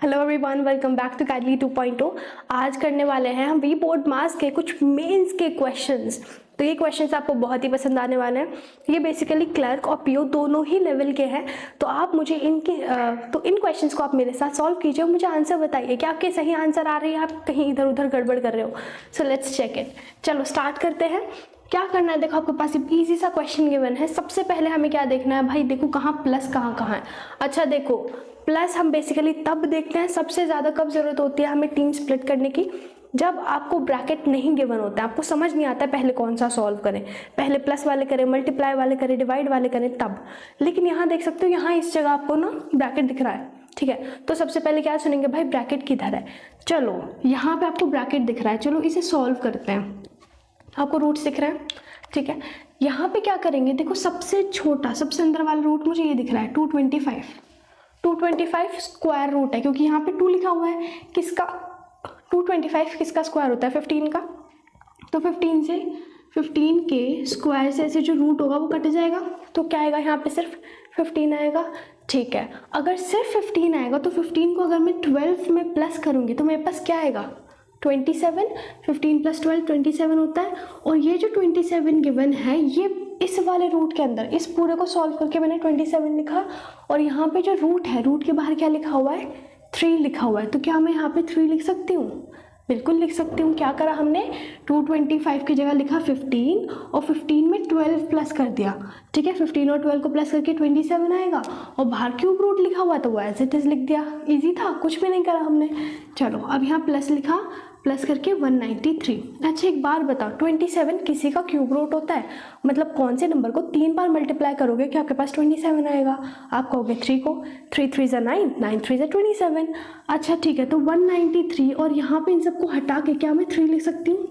Hello everyone, welcome back to कैडली 2.0। आज करने वाले हैं हम वी बोर्ड मास के कुछ मेंस के क्वेश्चंस। तो ये क्वेश्चंस आपको बहुत ही पसंद आने वाले हैं। ये बेसिकली क्लर्क और पीओ दोनों ही लेवल के हैं। तो आप मुझे इन क्वेश्चंस को आप मेरे साथ सॉल्व कीजिए और मुझे आंसर बताइए कि आपके सही आंसर आ रही है, आप कहीं इधर उधर गड़बड़ कर रहे हो। So let's check it. चलो स्टार्ट करते हैं। क्या करना है, देखो आपके पास इजी सा क्वेश्चन गिवन है। सबसे पहले हमें क्या देखना है भाई, देखो कहाँ प्लस कहाँ कहाँ है। अच्छा देखो, प्लस हम बेसिकली तब देखते हैं, सबसे ज़्यादा कब जरूरत होती है हमें टीम स्प्लिट करने की, जब आपको ब्रैकेट नहीं गिवन होता है, आपको समझ नहीं आता है पहले कौन सा सॉल्व करें, पहले प्लस वाले करें, मल्टीप्लाई वाले करें, डिवाइड वाले करें तब। लेकिन यहाँ देख सकते हो, यहाँ इस जगह आपको ना ब्रैकेट दिख रहा है, ठीक है। तो सबसे पहले क्या सुनेंगे भाई, ब्रैकेट किधर है। चलो यहाँ पे आपको ब्रैकेट दिख रहा है, चलो इसे सॉल्व करते हैं। आपको रूट्स दिख रहे हैं, ठीक है। यहाँ पे क्या करेंगे, देखो सबसे छोटा सबसे अंदर वाला रूट मुझे ये दिख रहा है 225 स्क्वायर रूट है, क्योंकि यहाँ पे 2 लिखा हुआ है। किसका 225 किसका स्क्वायर होता है, 15 का। तो 15 के स्क्वायर से ऐसे जो रूट होगा वो कट जाएगा, तो क्या आएगा यहाँ पे, सिर्फ 15 आएगा, ठीक है। अगर सिर्फ 15 आएगा तो 15 को अगर मैं 12 में प्लस करूँगी तो मेरे पास क्या आएगा, 27। 15 + 12 27 होता है। और ये जो 27 गिवन है, ये इस वाले रूट के अंदर, इस पूरे को सॉल्व करके मैंने 27 लिखा। और यहाँ पे जो रूट है, रूट के बाहर क्या लिखा हुआ है, 3 लिखा हुआ है। तो क्या मैं यहाँ पे 3 लिख सकती हूँ, बिल्कुल लिख सकती हूँ। क्या करा हमने, 225 की जगह लिखा 15 और 15 में 12 प्लस कर दिया, ठीक है। 15 और 12 को प्लस करके 27 आएगा। और बाहर क्यूब रूट लिखा हुआ तो वो एज इट इज लिख दिया। इजी था, कुछ भी नहीं करा हमने। चलो अब यहाँ प्लस लिखा, प्लस करके 193। अच्छा एक बार बताओ, 27 किसी का क्यूब रूट होता है, मतलब कौन से नंबर को 3 बार मल्टीप्लाई करोगे कि आपके पास 27 आएगा। आप कहोगे 3 को, 3 3 = 9, 9 3 = 27। अच्छा ठीक है, तो 193 और यहाँ पे इन सबको हटा के क्या मैं 3 लिख सकती हूँ,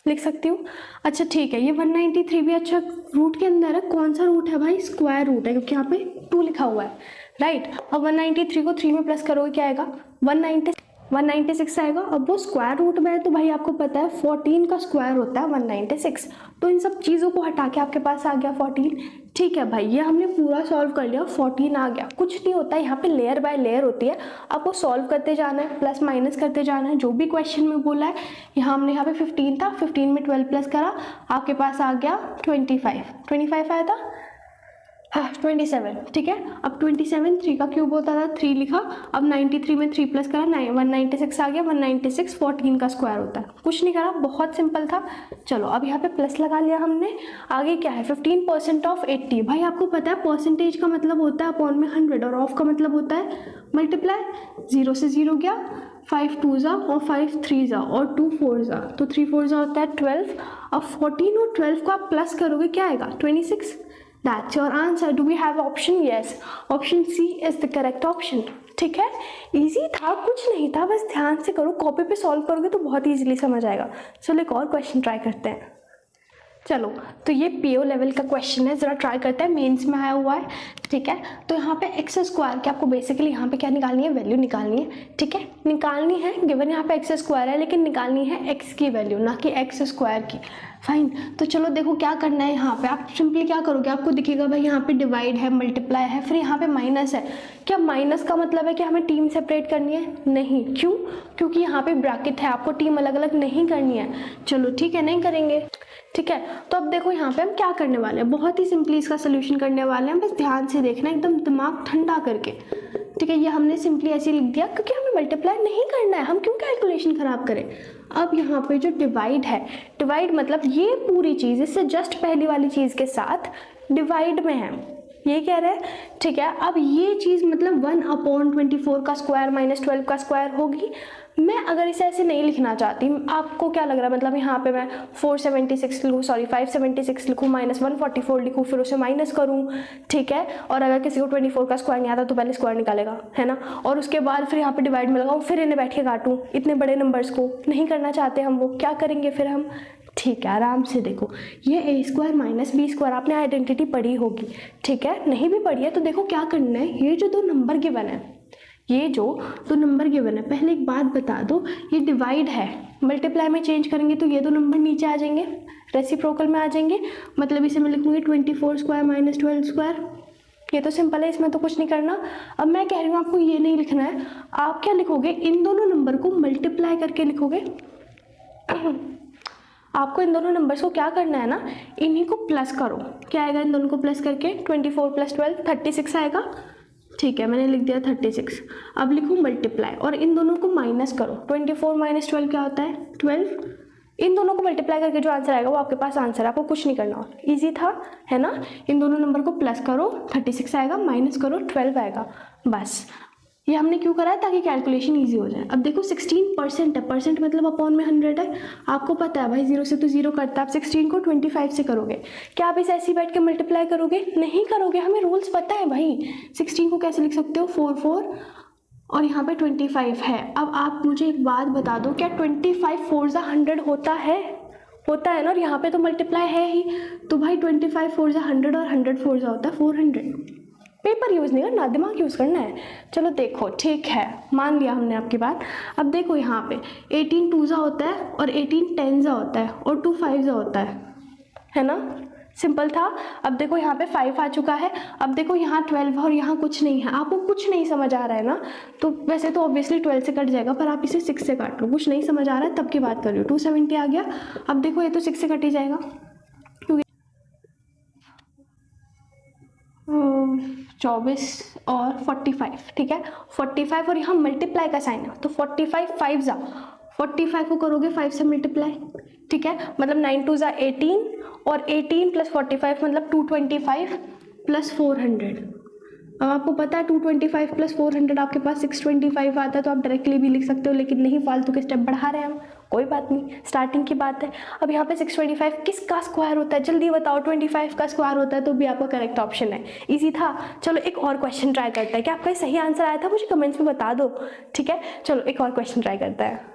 लिख सकती हूँ। अच्छा ठीक है, ये 193 भी अच्छा रूट के अंदर है। कौन सा रूट है भाई, स्क्वायर रूट है, क्योंकि यहाँ पे 2 लिखा हुआ है, राइट। अब 193 को 3 में प्लस करोगे क्या आएगा, 196 आएगा। अब वो स्क्वायर रूट में है तो भाई आपको पता है 14 का स्क्वायर होता है 196। तो इन सब चीज़ों को हटा के आपके पास आ गया 14, ठीक है भाई। ये हमने पूरा सॉल्व कर लिया, 14 आ गया। कुछ नहीं होता, यहाँ पे लेयर बाय लेयर होती है, आपको सॉल्व करते जाना है, प्लस माइनस करते जाना है, जो भी क्वेश्चन में बोला है। यहाँ पे 15 था, 15 में 12 प्लस करा, आपके पास आ गया 25 आया था, हाँ 27, ठीक है। अब 27 3 का क्यूब होता था, 3 लिखा। अब 93 में 3 प्लस करा, 196 आ गया। 196 14 का स्क्वायर होता है। कुछ नहीं करा, बहुत सिंपल था। चलो अब यहाँ पे प्लस लगा लिया हमने। आगे क्या है, 15% ऑफ 80। भाई आपको पता है परसेंटेज का मतलब होता है अपॉन में 100 और ऑफ का मतलब होता है मल्टीप्लाई। 0 से 0 गया, 5 2 जा और 5 3 जा और 2 4 जा, तो 3 4 जा होता है 12। अब 14 और 12 को आप प्लस करोगे क्या आएगा, 26। That's your answer. Do we have option? Yes. Option C is the correct option. ठीक है, इजी था, कुछ नहीं था, बस ध्यान से करो, कॉपी पे सॉल्व करोगे तो बहुत इजीली समझ आएगा। चलो एक और क्वेश्चन ट्राई करते हैं। चलो तो ये पीओ लेवल का क्वेश्चन है, ज़रा ट्राई करते हैं, मेंस में आया हुआ है, ठीक है। तो यहाँ पे एक्स स्क्वायर की आपको बेसिकली यहाँ पे क्या निकालनी है, वैल्यू निकालनी है, ठीक है। निकालनी है, गिवन यहाँ पे एक्स स्क्वायर है, लेकिन निकालनी है एक्स की वैल्यू, ना कि एक्स स्क्वायर की। फाइन, तो चलो देखो क्या करना है। यहाँ पे आप सिंपली क्या करोगे, आपको दिखेगा भाई यहाँ पे डिवाइड है, मल्टीप्लाई है, फिर यहाँ पे माइनस है। क्या माइनस का मतलब है कि हमें टीम सेपरेट करनी है, नहीं। क्यों, क्योंकि यहाँ पे ब्रैकेट है, आपको टीम अलग अलग नहीं करनी है। चलो ठीक है, नहीं करेंगे, ठीक है। तो अब देखो यहाँ पे हम क्या करने वाले हैं, बहुत ही सिंपली इसका सोल्यूशन करने वाले हैं। बस ध्यान से देखना, एकदम दिमाग ठंडा करके, ठीक है। ये हमने सिंपली ऐसे लिख दिया क्योंकि हमें मल्टीप्लाई नहीं करना है, हम क्यों कैलकुलेशन खराब करें। अब यहाँ पे जो डिवाइड है, डिवाइड मतलब ये पूरी चीज़ इससे जस्ट पहली वाली चीज़ के साथ डिवाइड में है, ये कह रहे हैं, ठीक है। अब ये चीज़ मतलब 1/24 का स्क्वायर माइनस 12 का स्क्वायर होगी। मैं अगर इसे ऐसे नहीं लिखना चाहती, आपको क्या लग रहा है, मतलब यहाँ पे मैं 576 लिखूँ माइनस 144 लिखूँ, फिर उसे माइनस करूँ, ठीक है। और अगर किसी को 24 का स्क्वायर नहीं आता तो पहले स्क्वायर निकालेगा, है ना, और उसके बाद फिर यहाँ पे डिवाइड में लगाऊँ, फिर इन्हें बैठ के काटूँ। इतने बड़े नंबर्स को नहीं करना चाहते हम, वो क्या करेंगे फिर हम, ठीक है। आराम से देखो, ये a square minus B square आपने आइडेंटिटी पढ़ी होगी, ठीक है। नहीं भी पढ़ी है तो देखो क्या करना है, ये जो 2 नंबर गिवन है, ये जो 2 नंबर गिवन है, पहले एक बात बता दो, ये डिवाइड है, मल्टीप्लाई में चेंज करेंगे तो ये 2 नंबर नीचे आ जाएंगे, रेसिप्रोकल में आ जाएंगे। मतलब इसे मैं लिखूंगी 24 स्क्वायर माइनस 12 स्क्वायर, ये तो सिंपल है, इसमें तो कुछ नहीं करना। अब मैं कह रही हूँ आपको ये नहीं लिखना है, आप क्या लिखोगे, इन दोनों नंबर को मल्टीप्लाई करके लिखोगे। आपको इन दोनों नंबर्स को क्या करना है ना, इन्हीं को प्लस करो। क्या आएगा इन दोनों को प्लस करके, 24 + 12 36 आएगा। ठीक है, मैंने लिख दिया 36। अब लिखूँ मल्टीप्लाई और इन दोनों को माइनस करो। 24 - 12 क्या होता है, 12। इन दोनों को मल्टीप्लाई करके जो आंसर आएगा वो आपके पास आंसर है, आपको कुछ नहीं करना। ईजी था, है ना। इन दोनों नंबर को प्लस करो, 36 आएगा, माइनस करो, 12 आएगा। बस ये हमने क्यों करा है, ताकि कैलकुलेशन इजी हो जाए। अब देखो 16% है, परसेंट मतलब अपॉन में 100 है। आपको पता है भाई 0 से तो 0 करता है। आप 16 को 25 से करोगे, क्या आप इसे ऐसे ही बैठ के मल्टीप्लाई करोगे, नहीं करोगे। हमें रूल्स पता है भाई। 16 को कैसे लिख सकते हो, 4 4 और यहाँ पे 25 है। अब आप मुझे एक बात बता दो, क्या 25 4 100 होता है, होता है ना। और यहाँ पे तो मल्टीप्लाई है ही, तो भाई 25 4 100 और 100 4 होता है 400। पेपर यूज़ नहीं करना, दिमाग यूज़ करना है। चलो देखो, ठीक है, मान लिया हमने आपकी बात। अब देखो यहाँ पे 18 2 होता है और 18 10 होता है और 2 5 होता है ना। सिंपल था। अब देखो यहाँ पे 5 आ चुका है। अब देखो यहाँ 12 और यहाँ कुछ नहीं है। आपको कुछ नहीं समझ आ रहा है ना, तो वैसे तो ऑब्वियसली 12 से कट जाएगा, पर आप इसे 6 से काट लो। कुछ नहीं समझ आ रहा है तब की बात कर रही हूँ। 270 आ गया। अब देखो ये तो 6 से कट ही जाएगा, 24 और 45। ठीक है, 45 और यहाँ मल्टीप्लाई का साइन है, तो 45 5 45 को करोगे 5 से मल्टीप्लाई। ठीक है, मतलब 9 2 18 और 18 + 45 मतलब 225 + 400। अब आपको पता है 225 + 400 आपके पास 625 आता है, तो आप डायरेक्टली भी लिख सकते हो, लेकिन नहीं, फालतू के स्टेप बढ़ा रहे हैं हम, कोई बात नहीं, स्टार्टिंग की बात है। अब यहाँ पे 625 किसका स्क्वायर होता है, जल्दी बताओ। 25 का स्क्वायर होता है, तो भी आपका करेक्ट ऑप्शन है। इजी था। चलो एक और क्वेश्चन ट्राई करते हैं। क्या आपका सही आंसर आया था, मुझे कमेंट्स में बता दो। ठीक है, चलो एक और क्वेश्चन ट्राई करते हैं।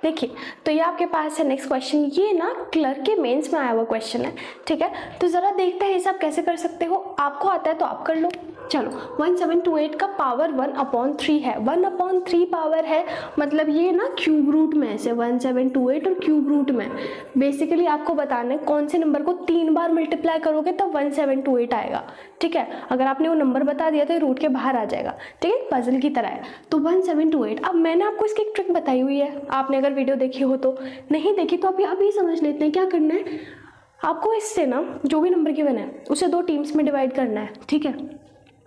देखिए, तो ये आपके पास है नेक्स्ट क्वेश्चन। ये ना क्लर्क के मेंस में आया हुआ क्वेश्चन है। ठीक है, तो ज़रा देखते हैं ये सब कैसे कर सकते हो। आपको आता है तो आप कर लो। चलो, 1728 का पावर 1/3 है। 1/3 पावर है, मतलब ये ना क्यूब रूट में ऐसे 1728 और क्यूब रूट में। बेसिकली आपको बताना है कौन से नंबर को 3 बार मल्टीप्लाई करोगे तब 1728 आएगा। ठीक है, अगर आपने वो नंबर बता दिया तो ये रूट के बाहर आ जाएगा। ठीक है, पजल की तरह है। तो 1728। अब मैंने आपको इसकी एक ट्रिक बताई हुई है, आपने अगर वीडियो देखी हो तो। नहीं देखी तो आप यहाँ भी समझ लेते हैं। क्या करना है आपको, इससे ना जो भी नंबर गिवन है उसे 2 टीम्स में डिवाइड करना है। ठीक है,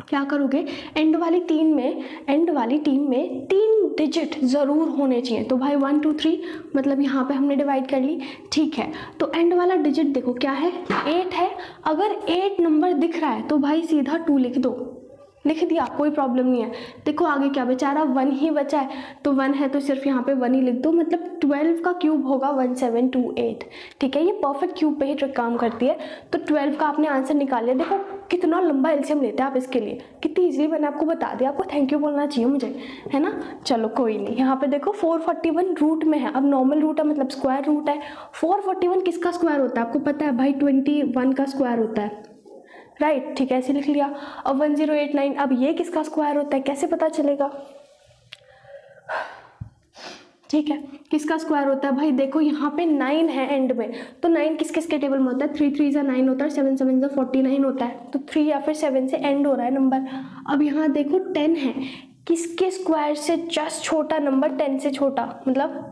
क्या करोगे, एंड वाली टीम में 3 डिजिट ज़रूर होने चाहिए। तो भाई 1 2 3 मतलब यहाँ पे हमने डिवाइड कर ली। ठीक है, तो एंड वाला डिजिट देखो क्या है, 8 है। अगर 8 नंबर दिख रहा है तो भाई सीधा 2 लिख दो, लिख दिया, कोई प्रॉब्लम नहीं है। देखो आगे क्या बेचारा 1 ही बचा है, तो 1 है तो सिर्फ यहाँ पे 1 ही लिख दो। मतलब 12 का क्यूब होगा 1728। ठीक है, ये परफेक्ट क्यूब पे ही ट्रिक काम करती है। तो 12 का आपने आंसर निकाल लिया। देखो कितना लंबा एलसीएम लेते हैं आप इसके लिए, कितनी ईजिली मैंने आपको बता दिया। आपको थैंक यू बोलना चाहिए मुझे, है ना। चलो कोई नहीं। यहाँ पे देखो 441 रूट में है। अब नॉर्मल रूट है मतलब स्क्वायर रूट है। 441 किसका स्क्वायर होता है आपको पता है भाई, 21 का स्क्वायर होता है, राइट। ठीक है, ऐसे लिख लिया। अब 1089, अब ये किसका स्क्वायर होता है कैसे पता चलेगा। ठीक है, किसका स्क्वायर होता है भाई, देखो यहाँ पे 9 है एंड में, तो 9 किस किस के टेबल में होता है, 3 3 9 होता है, 7 7 49 होता है। तो 3 या फिर 7 से एंड हो रहा है नंबर। अब यहाँ देखो 10 है, किसके स्क्वायर से जस्ट छोटा नंबर, 10 से छोटा, मतलब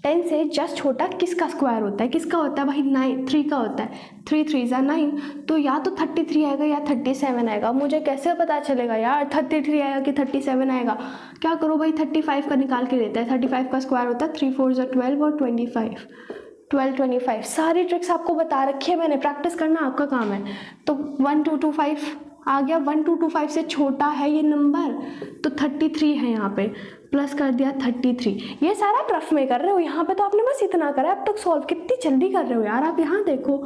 10 से जस्ट छोटा किसका स्क्वायर होता है, किसका होता है भाई 9, 3 का होता है। 3 3 9, तो या तो 33 आएगा या 37 आएगा। मुझे कैसे पता चलेगा यार 33 आएगा कि 37 आएगा। क्या करो भाई 35 का निकाल के लेते हैं। 35 का स्क्वायर होता है 3 4 12 और 25, 12 25। सारी ट्रिक्स आपको बता रखी है मैंने, प्रैक्टिस करना आपका काम है। तो 1225 आ गया। 1225 से छोटा है ये नंबर, तो 33 है यहाँ पे, प्लस कर दिया 33। ये सारा रफ में कर रहे हो, यहाँ पे तो आपने बस इतना करा है। अब तक सॉल्व कितनी जल्दी कर रहे हो यार आप। यहाँ देखो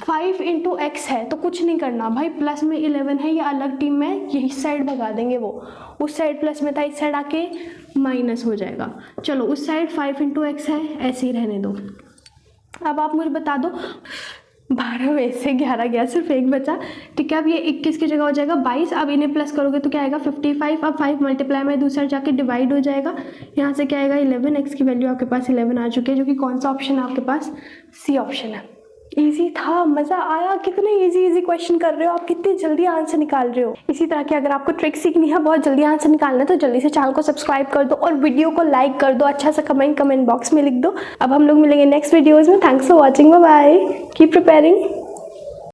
5 × x है तो कुछ नहीं करना भाई, प्लस में 11 है, ये अलग टीम में, यही साइड भगा देंगे। वो उस साइड प्लस में था, इस साइड आके माइनस हो जाएगा। चलो उस साइड 5 × x है, ऐसे ही रहने दो। अब आप मुझे बता दो 12 में से 11 गया, सिर्फ 1 बचा। ठीक है, अब ये 21 की जगह हो जाएगा 22। अब इन्हें प्लस करोगे तो क्या आएगा 55। अब 5 मल्टीप्लाई में दूसरा जाके डिवाइड हो जाएगा। यहाँ से क्या आएगा 11। x की वैल्यू आपके पास 11 आ चुकी है, जो कि कौन सा ऑप्शन है आपके पास, सी ऑप्शन है। इजी था, मज़ा आया। कितने इजी क्वेश्चन कर रहे हो आप, कितनी जल्दी आंसर निकाल रहे हो। इसी तरह की अगर आपको ट्रिक सीखनी है, बहुत जल्दी आंसर निकालना है, तो जल्दी से चैनल को सब्सक्राइब कर दो और वीडियो को लाइक कर दो। अच्छा सा कमेंट बॉक्स में लिख दो। अब हम लोग मिलेंगे नेक्स्ट वीडियोज़ में। Thanks for watching, bye bye, keep preparing.